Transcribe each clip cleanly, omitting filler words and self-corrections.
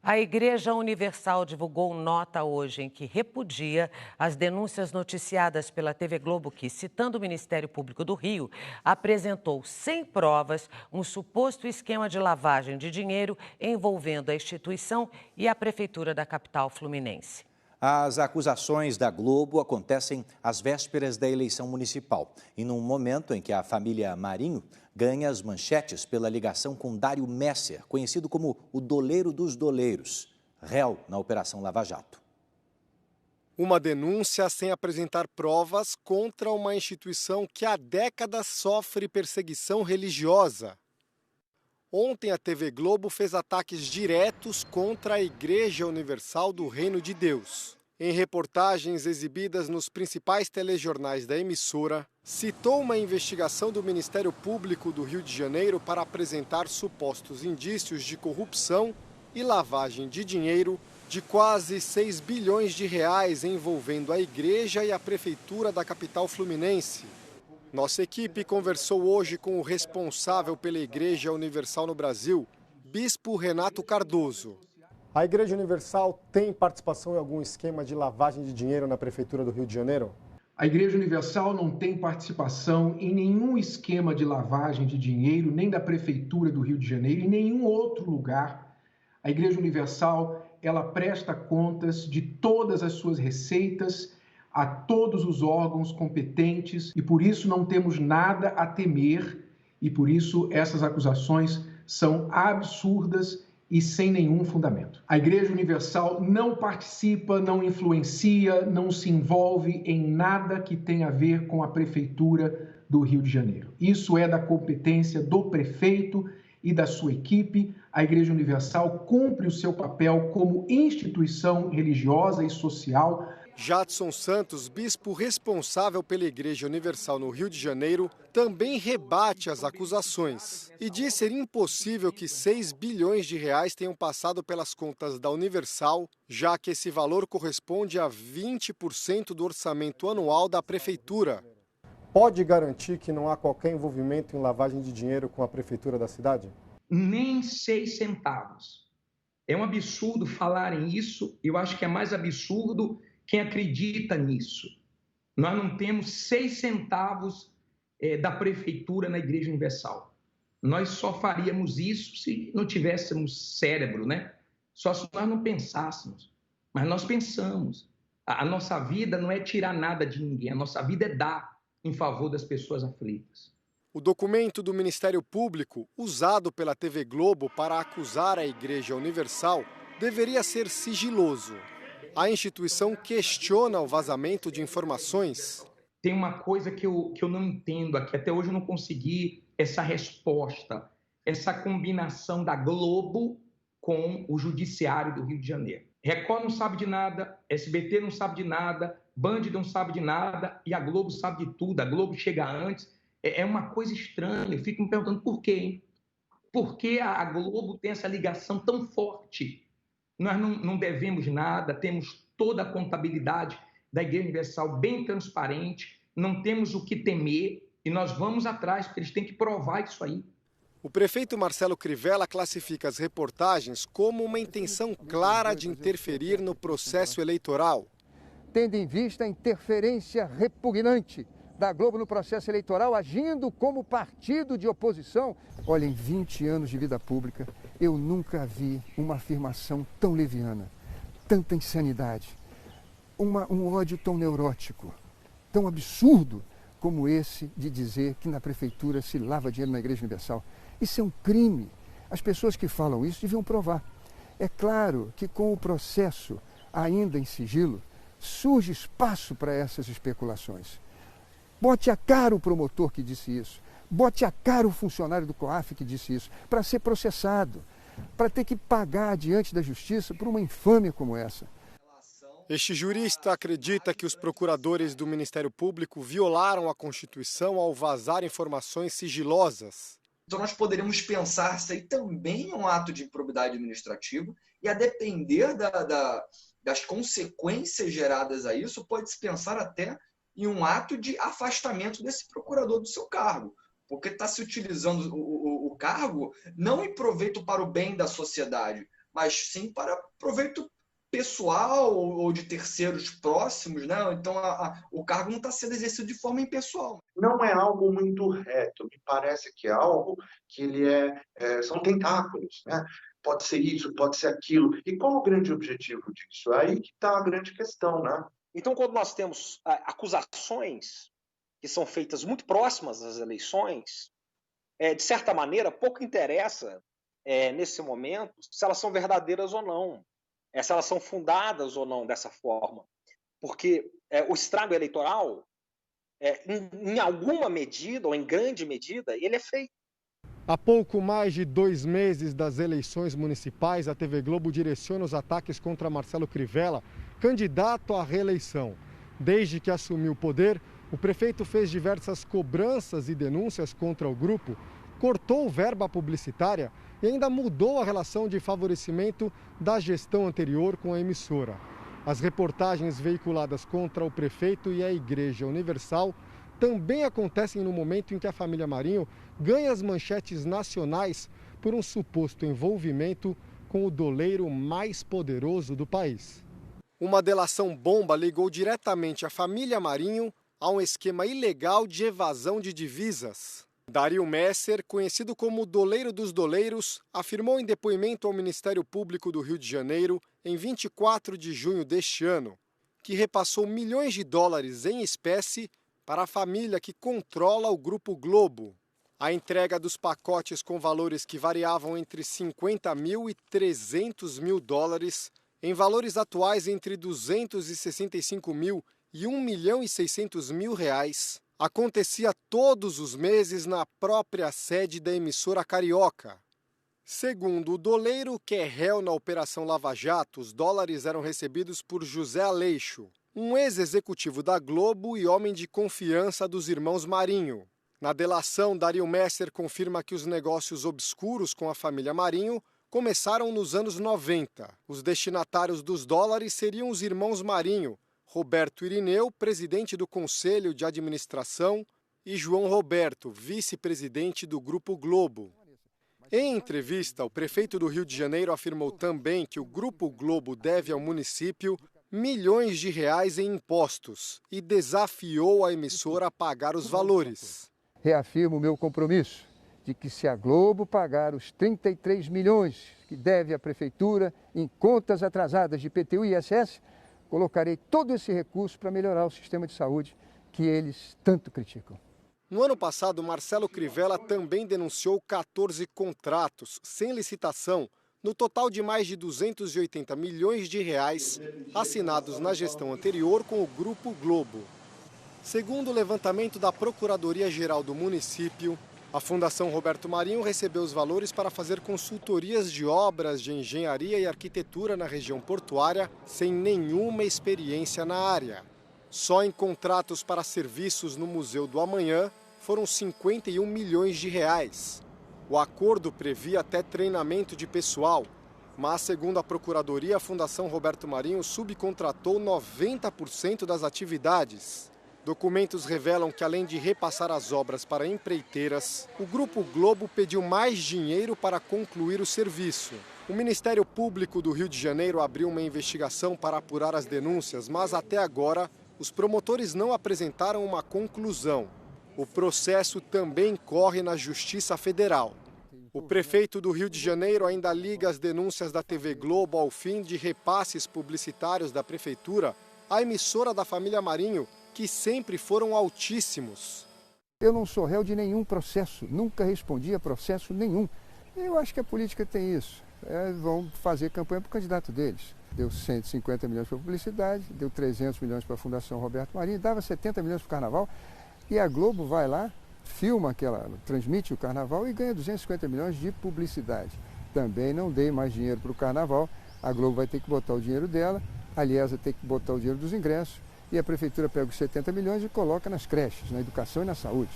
A Igreja Universal divulgou nota hoje em que repudia as denúncias noticiadas pela TV Globo que, citando o Ministério Público do Rio, apresentou sem provas um suposto esquema de lavagem de dinheiro envolvendo a instituição e a Prefeitura da capital fluminense. As acusações da Globo acontecem às vésperas da eleição municipal e num momento em que a família Marinho ganha as manchetes pela ligação com Dário Messer, conhecido como o doleiro dos doleiros, réu na Operação Lava Jato. Uma denúncia sem apresentar provas contra uma instituição que há décadas sofre perseguição religiosa. Ontem a TV Globo fez ataques diretos contra a Igreja Universal do Reino de Deus. Em reportagens exibidas nos principais telejornais da emissora, citou uma investigação do Ministério Público do Rio de Janeiro para apresentar supostos indícios de corrupção e lavagem de dinheiro de quase 6 bilhões de reais envolvendo a igreja e a prefeitura da capital fluminense. Nossa equipe conversou hoje com o responsável pela Igreja Universal no Brasil, Bispo Renato Cardoso. A Igreja Universal tem participação em algum esquema de lavagem de dinheiro na Prefeitura do Rio de Janeiro? A Igreja Universal não tem participação em nenhum esquema de lavagem de dinheiro, nem da Prefeitura do Rio de Janeiro, em nenhum outro lugar. A Igreja Universal, ela presta contas de todas as suas receitas a todos os órgãos competentes e por isso não temos nada a temer e por isso essas acusações são absurdas e sem nenhum fundamento. A Igreja Universal não participa, não influencia, não se envolve em nada que tenha a ver com a Prefeitura do Rio de Janeiro. Isso é da competência do prefeito e da sua equipe. A Igreja Universal cumpre o seu papel como instituição religiosa e social. Jadson Santos, bispo responsável pela Igreja Universal no Rio de Janeiro, também rebate as acusações e diz ser impossível que 6 bilhões de reais tenham passado pelas contas da Universal, já que esse valor corresponde a 20% do orçamento anual da prefeitura. Pode garantir que não há qualquer envolvimento em lavagem de dinheiro com a prefeitura da cidade? Nem 6 centavos. É um absurdo falarem isso, eu acho que é mais absurdo quem acredita nisso. Nós não temos 6 centavos da prefeitura na Igreja Universal. Nós só faríamos isso se não tivéssemos cérebro, né? Só se nós não pensássemos. Mas nós pensamos. A nossa vida não é tirar nada de ninguém, a nossa vida é dar em favor das pessoas aflitas. O documento do Ministério Público, usado pela TV Globo para acusar a Igreja Universal, deveria ser sigiloso. A instituição questiona o vazamento de informações. Tem uma coisa que eu não entendo aqui, até hoje eu não consegui essa resposta, essa combinação da Globo com o Judiciário do Rio de Janeiro. Record não sabe de nada, SBT não sabe de nada, Band não sabe de nada e a Globo sabe de tudo, a Globo chega antes. É uma coisa estranha, eu fico me perguntando por quê, hein? Por que a Globo tem essa ligação tão forte? Nós não devemos nada, temos toda a contabilidade da Igreja Universal bem transparente, não temos o que temer e nós vamos atrás, porque eles têm que provar isso aí. O prefeito Marcelo Crivella classifica as reportagens como uma intenção clara de interferir no processo eleitoral. Tendo em vista a interferência repugnante da Globo no processo eleitoral, agindo como partido de oposição. Olha, em 20 anos de vida pública, eu nunca vi uma afirmação tão leviana, tanta insanidade, um ódio tão neurótico, tão absurdo como esse de dizer que na prefeitura se lava dinheiro na Igreja Universal. Isso é um crime. As pessoas que falam isso deviam provar. É claro que com o processo ainda em sigilo, surge espaço para essas especulações. Bote a cara o promotor que disse isso, bote a cara o funcionário do COAF que disse isso, para ser processado, para ter que pagar diante da justiça por uma infâmia como essa. Este jurista acredita que os procuradores do Ministério Público violaram a Constituição ao vazar informações sigilosas. Então nós poderíamos pensar isso aí também é um ato de improbidade administrativa e a depender das consequências geradas a isso, pode-se pensar até em um ato de afastamento desse procurador do seu cargo, porque está se utilizando o cargo não em proveito para o bem da sociedade, mas sim para proveito pessoal ou de terceiros próximos, né? Então o cargo não está sendo exercido de forma impessoal. Não é algo muito reto, me parece que é algo que são tentáculos, né? Pode ser isso, pode ser aquilo. E qual o grande objetivo disso? É aí que está a grande questão, né? Então, quando nós temos acusações que são feitas muito próximas às eleições, de certa maneira, pouco interessa, nesse momento, se elas são verdadeiras ou não, se elas são fundadas ou não dessa forma. Porque o estrago eleitoral, em alguma medida, ou em grande medida, ele é feito. Há pouco mais de 2 meses das eleições municipais, a TV Globo direciona os ataques contra Marcelo Crivella, candidato à reeleição. Desde que assumiu o poder, o prefeito fez diversas cobranças e denúncias contra o grupo, cortou verba publicitária e ainda mudou a relação de favorecimento da gestão anterior com a emissora. As reportagens veiculadas contra o prefeito e a Igreja Universal também acontecem no momento em que a família Marinho ganha as manchetes nacionais por um suposto envolvimento com o doleiro mais poderoso do país. Uma delação bomba ligou diretamente a família Marinho a um esquema ilegal de evasão de divisas. Dario Messer, conhecido como o doleiro dos doleiros, afirmou em depoimento ao Ministério Público do Rio de Janeiro, em 24 de junho deste ano, que repassou milhões de dólares em espécie para a família que controla o Grupo Globo. A entrega dos pacotes com valores que variavam entre 50 mil e 300 mil dólares, em valores atuais entre 265 mil e 1 milhão e 600 mil reais, acontecia todos os meses na própria sede da emissora carioca. Segundo o doleiro, que é réu na Operação Lava Jato, os dólares eram recebidos por José Aleixo, um ex-executivo da Globo e homem de confiança dos irmãos Marinho. Na delação, Dario Messer confirma que os negócios obscuros com a família Marinho começaram nos anos 90. Os destinatários dos dólares seriam os irmãos Marinho, Roberto Irineu, presidente do Conselho de Administração, e João Roberto, vice-presidente do Grupo Globo. Em entrevista, o prefeito do Rio de Janeiro afirmou também que o Grupo Globo deve ao município milhões de reais em impostos e desafiou a emissora a pagar os valores. Reafirmo o meu compromisso de que se a Globo pagar os 33 milhões que deve à Prefeitura em contas atrasadas de IPTU e ISS, colocarei todo esse recurso para melhorar o sistema de saúde que eles tanto criticam. No ano passado, Marcelo Crivella também denunciou 14 contratos sem licitação, no total de mais de 280 milhões de reais, assinados na gestão anterior com o Grupo Globo. Segundo o levantamento da Procuradoria-Geral do município, a Fundação Roberto Marinho recebeu os valores para fazer consultorias de obras de engenharia e arquitetura na região portuária sem nenhuma experiência na área. Só em contratos para serviços no Museu do Amanhã foram 51 milhões de reais. O acordo previa até treinamento de pessoal, mas, segundo a Procuradoria, a Fundação Roberto Marinho subcontratou 90% das atividades. Documentos revelam que, além de repassar as obras para empreiteiras, o Grupo Globo pediu mais dinheiro para concluir o serviço. O Ministério Público do Rio de Janeiro abriu uma investigação para apurar as denúncias, mas até agora os promotores não apresentaram uma conclusão. O processo também corre na Justiça Federal. O prefeito do Rio de Janeiro ainda liga as denúncias da TV Globo ao fim de repasses publicitários da prefeitura à emissora da família Marinho, que sempre foram altíssimos. Eu não sou réu de nenhum processo, nunca respondi a processo nenhum. Eu acho que a política tem isso. Vão fazer campanha para o candidato deles. Deu 150 milhões para a publicidade, deu 300 milhões para a Fundação Roberto Marinho, dava 70 milhões para o Carnaval. E a Globo vai lá, filma transmite o Carnaval e ganha 250 milhões de publicidade. Também não dei mais dinheiro para o Carnaval, a Globo vai ter que botar o dinheiro dela, a Liesa tem que botar o dinheiro dos ingressos, e a Prefeitura pega os 70 milhões e coloca nas creches, na educação e na saúde.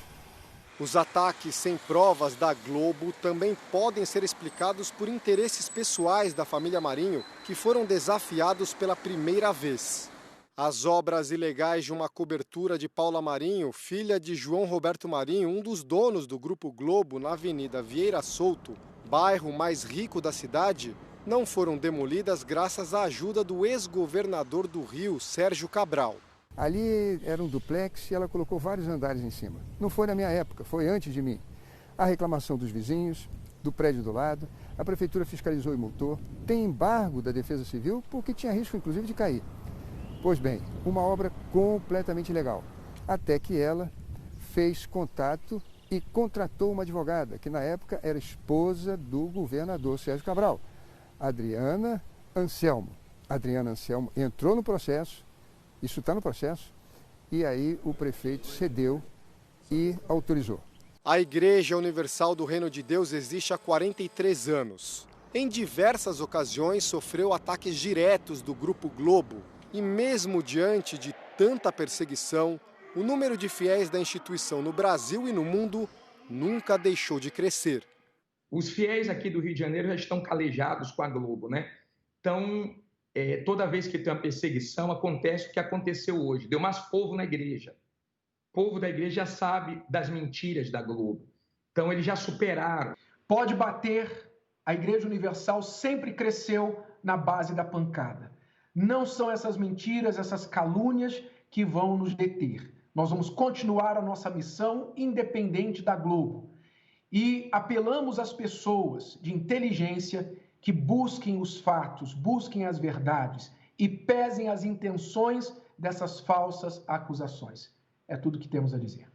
Os ataques sem provas da Globo também podem ser explicados por interesses pessoais da família Marinho, que foram desafiados pela primeira vez. As obras ilegais de uma cobertura de Paula Marinho, filha de João Roberto Marinho, um dos donos do Grupo Globo, na Avenida Vieira Souto, bairro mais rico da cidade, não foram demolidas graças à ajuda do ex-governador do Rio, Sérgio Cabral. Ali era um duplex e ela colocou vários andares em cima. Não foi na minha época, foi antes de mim. A reclamação dos vizinhos, do prédio do lado, a prefeitura fiscalizou e multou. Tem embargo da Defesa Civil porque tinha risco, inclusive, de cair. Pois bem, uma obra completamente ilegal. Até que ela fez contato e contratou uma advogada, que na época era esposa do governador Sérgio Cabral, Adriana Anselmo. Adriana Anselmo entrou no processo, isso está no processo, e aí o prefeito cedeu e autorizou. A Igreja Universal do Reino de Deus existe há 43 anos. Em diversas ocasiões sofreu ataques diretos do Grupo Globo. E mesmo diante de tanta perseguição, o número de fiéis da instituição no Brasil e no mundo nunca deixou de crescer. Os fiéis aqui do Rio de Janeiro já estão calejados com a Globo, né? Então, toda vez que tem uma perseguição, acontece o que aconteceu hoje. Deu mais povo na igreja. O povo da igreja já sabe das mentiras da Globo. Então, eles já superaram. Pode bater, a Igreja Universal sempre cresceu na base da pancada. Não são essas mentiras, essas calúnias que vão nos deter. Nós vamos continuar a nossa missão independente da Globo. E apelamos às pessoas de inteligência que busquem os fatos, busquem as verdades e pesem as intenções dessas falsas acusações. É tudo que temos a dizer.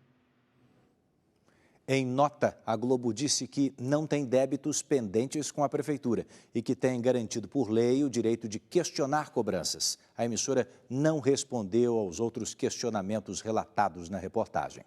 Em nota, a Globo disse que não tem débitos pendentes com a Prefeitura e que tem garantido por lei o direito de questionar cobranças. A emissora não respondeu aos outros questionamentos relatados na reportagem.